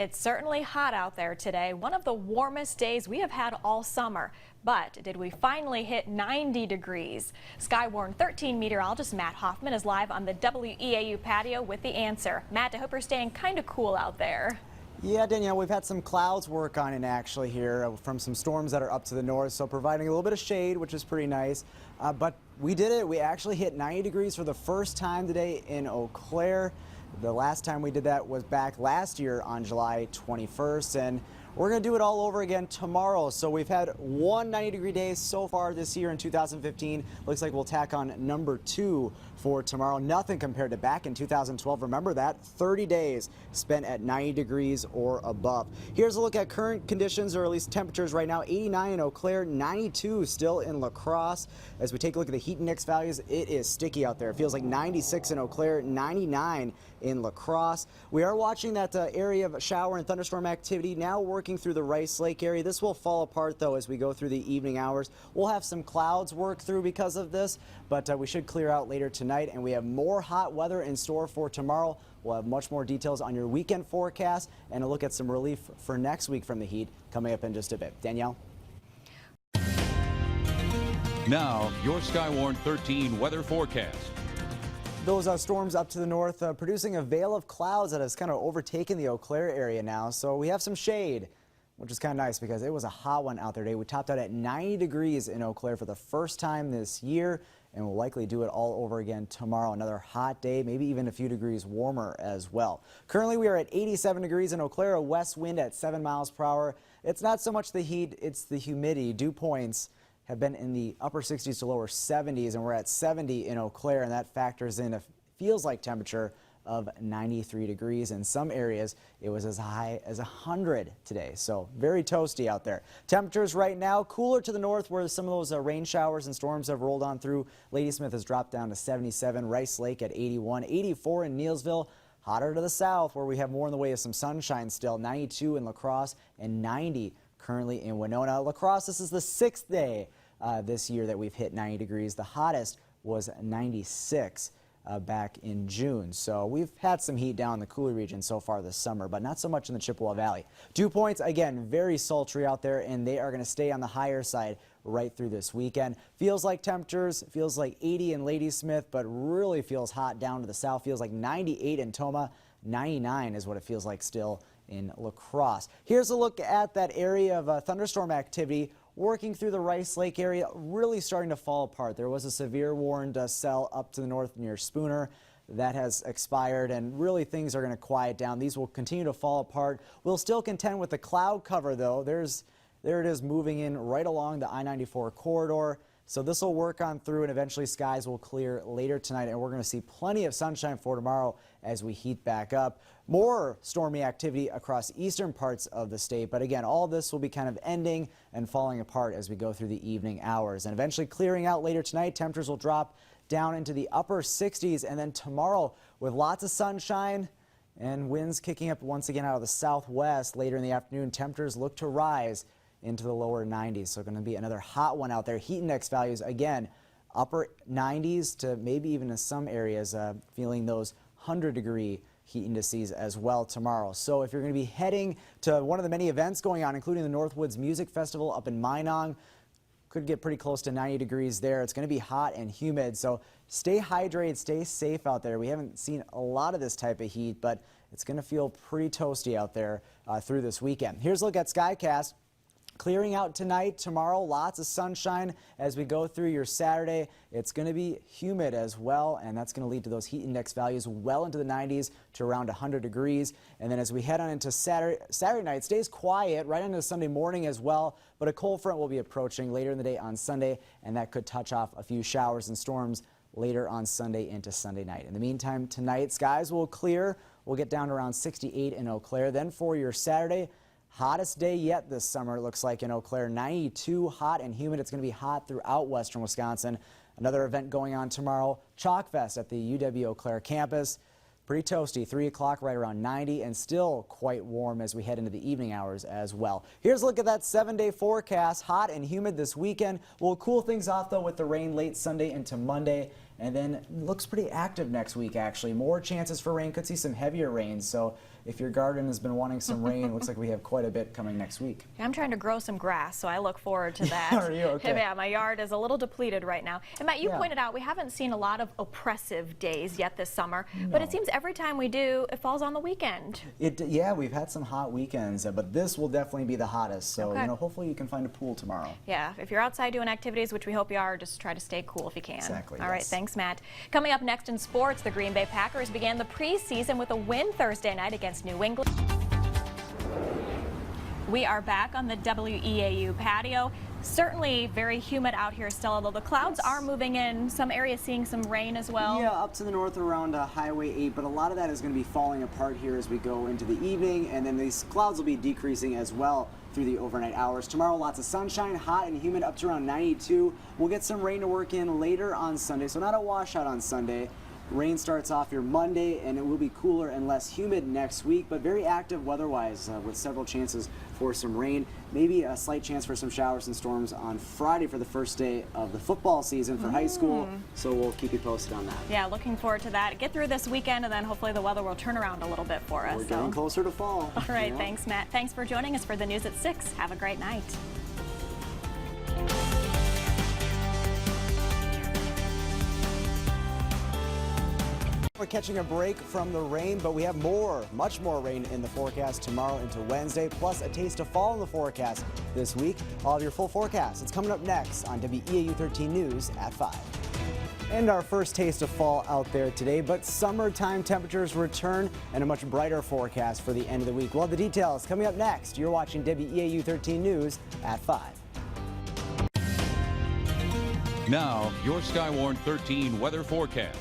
It's certainly hot out there today, one of the warmest days we have had all summer. But did we finally hit 90 degrees? Skywarn 13 meteorologist Matt Hoffman is live on the WEAU patio with the answer. Matt, I hope you're staying kind of cool out there. Yeah, Danielle, we've had some clouds work on it actually here from some storms that are up to the north, so providing a little bit of shade, which is pretty nice. But we did it. We actually hit 90 degrees for the first time today in Eau Claire. The last time we did that was back last year on July 21st, and we're going to do it all over again tomorrow. So we've had one 90-degree day so far this year in 2015. Looks like we'll tack on number 2 for tomorrow. Nothing compared to back in 2012. Remember that? 30 days spent at 90 degrees or above. Here's a look at current conditions, or at least temperatures right now. 89 in Eau Claire, 92 still in La Crosse. As we take a look at the heat index values, it is sticky out there. It feels like 96 in Eau Claire, 99 in La Crosse. We are watching that area of shower and thunderstorm activity now working through the Rice Lake area. This will fall apart though as we go through the evening hours. We'll have some clouds work through because of this, but we should clear out later tonight, and we have more hot weather in store for tomorrow. We'll have much more details on your weekend forecast and a look at some relief for next week from the heat coming up in just a bit. Danielle? Now, your Skywarn 13 weather forecast. Those storms up to the north producing a veil of clouds that has kind of overtaken the Eau Claire area now. So we have some shade, which is kind of nice because it was a hot one out there today. We topped out at 90 degrees in Eau Claire for the first time this year, and we'll likely do it all over again tomorrow. Another hot day, maybe even a few degrees warmer as well. Currently, we are at 87 degrees in Eau Claire, a west wind at 7 miles per hour. It's not so much the heat, it's the humidity. Dew points have been in the upper 60s to lower 70s, and we're at 70 in Eau Claire, and that factors in a feels like temperature of 93 degrees. In some areas, it was as high as 100 today, so very toasty out there. Temperatures right now cooler to the north where some of those rain showers and storms have rolled on through. Ladysmith has dropped down to 77, Rice Lake at 81, 84 in Neillsville. Hotter to the south where we have more in the way of some sunshine still, 92 in La Crosse and 90 currently in Winona. La Crosse, this is the 6th day this year that we've hit 90 degrees. The hottest was 96 back in June. So we've had some heat down in the cooler region so far this summer, but not so much in the Chippewa Valley. Dew points, again, very sultry out there, and they are going to stay on the higher side right through this weekend. Feels like temperatures, feels like 80 in Ladysmith, but really feels hot down to the south. Feels like 98 in Tomah, 99 is what it feels like still in La Crosse. Here's a look at that area of thunderstorm activity working through the Rice Lake area, really starting to fall apart. There was a severe warned cell up to the north near Spooner that has expired, and really things are going to quiet down. These will continue to fall apart. We'll still contend with the cloud cover though. There it is moving in right along the I-94 corridor. So this will work on through, and eventually skies will clear later tonight, and we're going to see plenty of sunshine for tomorrow as we heat back up. More stormy activity across eastern parts of the state, but again, all this will be kind of ending and falling apart as we go through the evening hours, and eventually clearing out later tonight. Temperatures will drop down into the upper 60s, and then tomorrow with lots of sunshine and winds kicking up once again out of the southwest later in the afternoon. Temperatures look to rise into the lower 90s. So going to be another hot one out there. Heat index values, again, upper 90s to maybe even in some areas feeling those 100-degree heat indices as well tomorrow. So if you're going to be heading to one of the many events going on, including the Northwoods Music Festival up in Minong, could get pretty close to 90 degrees there. It's going to be hot and humid, so stay hydrated, stay safe out there. We haven't seen a lot of this type of heat, but it's going to feel pretty toasty out there through this weekend. Here's a look at Skycast. Clearing out tonight, tomorrow, lots of sunshine as we go through your Saturday. It's going to be humid as well, and that's going to lead to those heat index values well into the 90s to around 100 degrees. And then as we head on into Saturday night, it stays quiet right into Sunday morning as well, but a cold front will be approaching later in the day on Sunday, and that could touch off a few showers and storms later on Sunday into Sunday night. In the meantime, tonight, skies will clear. We'll get down to around 68 in Eau Claire. Then for your Saturday, hottest day yet this summer, it looks like in Eau Claire, 92, hot and humid. It's going to be hot throughout western Wisconsin. Another event going on tomorrow, Chalk Fest at the UW Eau Claire campus. Pretty toasty, 3 o'clock, right around 90, and still quite warm as we head into the evening hours as well. Here's a look at that 7-day forecast. Hot and humid this weekend. We'll cool things off though with the rain late Sunday into Monday, And then it looks pretty active next week, actually. More chances for rain. Could see some heavier rain. So if your garden has been wanting some rain, looks like we have quite a bit coming next week. I'm trying to grow some grass, so I look forward to that. Are you? Okay. Yeah, my yard is a little depleted right now. And Matt, you pointed out we haven't seen a lot of oppressive days yet this summer, but it seems every time we do, it falls on the weekend. Yeah, we've had some hot weekends, but this will definitely be the hottest. So, hopefully you can find a pool tomorrow. Yeah, if you're outside doing activities, which we hope you are, just try to stay cool if you can. Exactly. All right, thanks, Matt. Coming up next in sports, the Green Bay Packers began the preseason with a win Thursday night against New England. We are back on the WEAU patio. Certainly very humid out here still, although the clouds are moving in. Some areas seeing some rain as well. Yeah, up to the north around Highway 8, but a lot of that is going to be falling apart here as we go into the evening, and then these clouds will be decreasing as well through the overnight hours. Tomorrow, lots of sunshine, hot and humid, up to around 92. We'll get some rain to work in later on Sunday, so not a washout on Sunday. Rain starts off your Monday, and it will be cooler and less humid next week, but very active weather-wise with several chances for some rain. Maybe a slight chance for some showers and storms on Friday for the first day of the football season for high school, so we'll keep you posted on that. Yeah, looking forward to that. Get through this weekend, and then hopefully the weather will turn around a little bit for us. We're getting closer to fall. All right, thanks, Matt. Thanks for joining us for the news at 6. Have a great night. We're catching a break from the rain, but we have much more rain in the forecast tomorrow into Wednesday, plus a taste of fall in the forecast this week. All of your full forecast. It's coming up next on WEAU 13 News at 5. And our first taste of fall out there today, but summertime temperatures return and a much brighter forecast for the end of the week. Well, the details coming up next. You're watching WEAU 13 News at 5. Now, your Skywarn 13 weather forecast.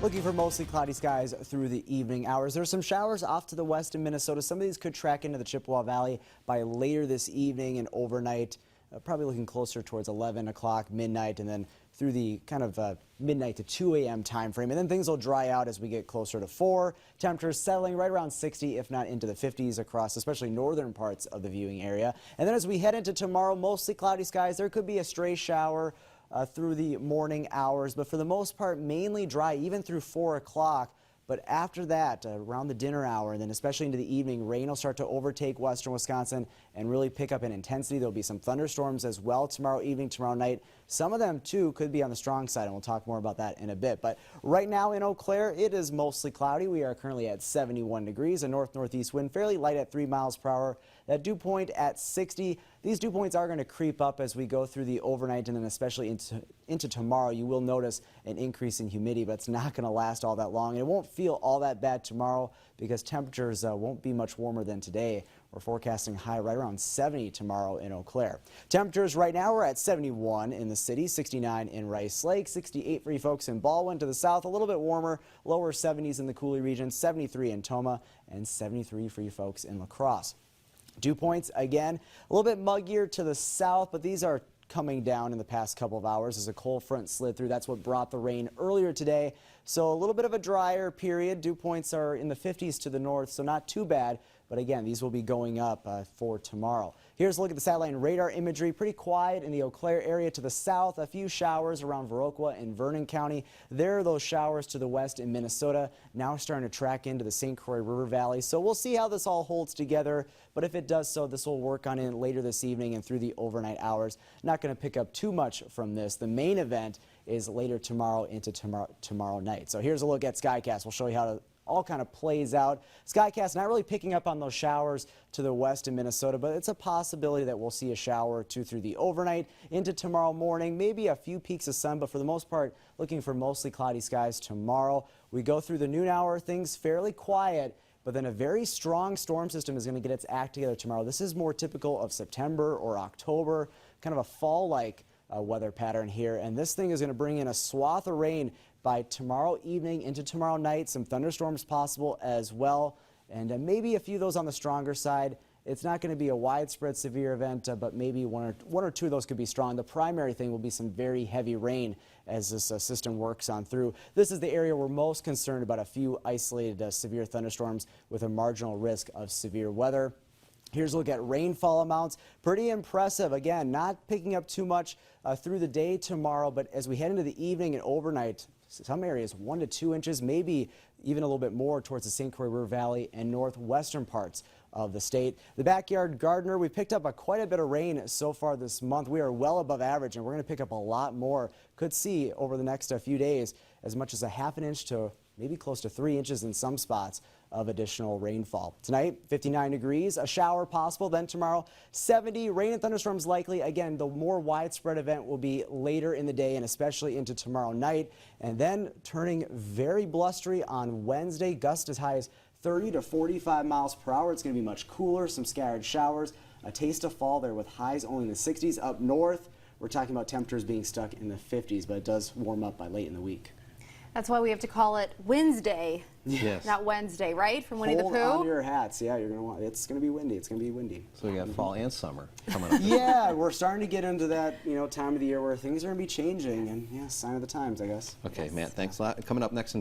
Looking for mostly cloudy skies through the evening hours. There's some showers off to the west in Minnesota. Some of these could track into the Chippewa Valley by later this evening and overnight. Probably looking closer towards 11 o'clock, midnight, and then through the kind of midnight to 2 a.m. time frame. And then things will dry out as we get closer to 4. Temperatures settling right around 60, if not into the 50s across especially northern parts of the viewing area. And then as we head into tomorrow, mostly cloudy skies. There could be a stray shower through the morning hours, but for the most part, mainly dry, even through 4 o'clock. But after that, around the dinner hour, and then especially into the evening, rain will start to overtake western Wisconsin and really pick up in intensity. There'll be some thunderstorms as well tomorrow evening, tomorrow night. Some of them, too, could be on the strong side, and we'll talk more about that in a bit. But right now in Eau Claire, it is mostly cloudy. We are currently at 71 degrees, a north-northeast wind, fairly light at 3 miles per hour. That dew point at 60. These dew points are going to creep up as we go through the overnight and then especially into tomorrow. You will notice an increase in humidity, but it's not going to last all that long. And it won't feel all that bad tomorrow because temperatures won't be much warmer than today. We're forecasting high right around 70 tomorrow in Eau Claire. Temperatures right now are at 71 in the city, 69 in Rice Lake, 68 for you folks in Baldwin. To the south, a little bit warmer, lower 70s in the Cooley region, 73 in Toma, and 73 for you folks in La Crosse. Dew points, again, a little bit muggier to the south, but these are coming down in the past couple of hours as a cold front slid through. That's what brought the rain earlier today. So a little bit of a drier period. Dew points are in the 50s to the north, so not too bad. But again, these will be going up for tomorrow. Here's a look at the satellite and radar imagery. Pretty quiet in the Eau Claire area to the south. A few showers around Viroqua and Vernon County. There are those showers to the west in Minnesota. Now starting to track into the St. Croix River Valley. So we'll see how this all holds together. But if it does so, this will work on in later this evening and through the overnight hours. Not going to pick up too much from this. The main event is later tomorrow into tomorrow night. So here's a look at Skycast. We'll show you how to all kind of plays out. Skycast not really picking up on those showers to the west in Minnesota, but it's a possibility that we'll see a shower or two through the overnight into tomorrow morning. Maybe a few peaks of sun, but for the most part, looking for mostly cloudy skies tomorrow. We go through the noon hour, things fairly quiet, but then a very strong storm system is going to get its act together tomorrow. This is more typical of September or October, kind of a fall-like weather pattern here, and this thing is going to bring in a swath of rain by tomorrow evening into tomorrow night. Some thunderstorms possible as well, and maybe a few of those on the stronger side. It's not going to be a widespread severe event, but maybe one or two of those could be strong. The primary thing will be some very heavy rain as this system works on through. This is the area we're most concerned about, a few isolated severe thunderstorms with a marginal risk of severe weather. Here's a look at rainfall amounts. Pretty impressive. Again, not picking up too much through the day tomorrow, but as we head into the evening and overnight, some areas 1 to 2 inches, maybe even a little bit more towards the St. Croix River Valley and northwestern parts of the state. The backyard gardener, we picked up quite a bit of rain so far this month. We are well above average, and we're going to pick up a lot more. Could see over the next few days as much as a ½ an inch to maybe close to 3 inches in some spots of additional rainfall. Tonight, 59 degrees, a shower possible. Then tomorrow, 70. Rain and thunderstorms likely. Again, the more widespread event will be later in the day and especially into tomorrow night. And then turning very blustery on Wednesday. Gusts as high as 30 to 45 miles per hour. It's going to be much cooler, some scattered showers, a taste of fall there with highs only in the 60s. Up north, we're talking about temperatures being stuck in the 50s, but it does warm up by late in the week. That's why we have to call it Wednesday, Yes. not Wednesday, right? From Winnie the Pooh. Hold on your hats. Yeah, you're gonna want. It's gonna be windy. It's gonna be windy. So we got fall and summer coming up. Yeah, we're starting to get into that time of the year where things are gonna be changing, and yeah, sign of the times, I guess. Okay, Matt, thanks a lot. Coming up next in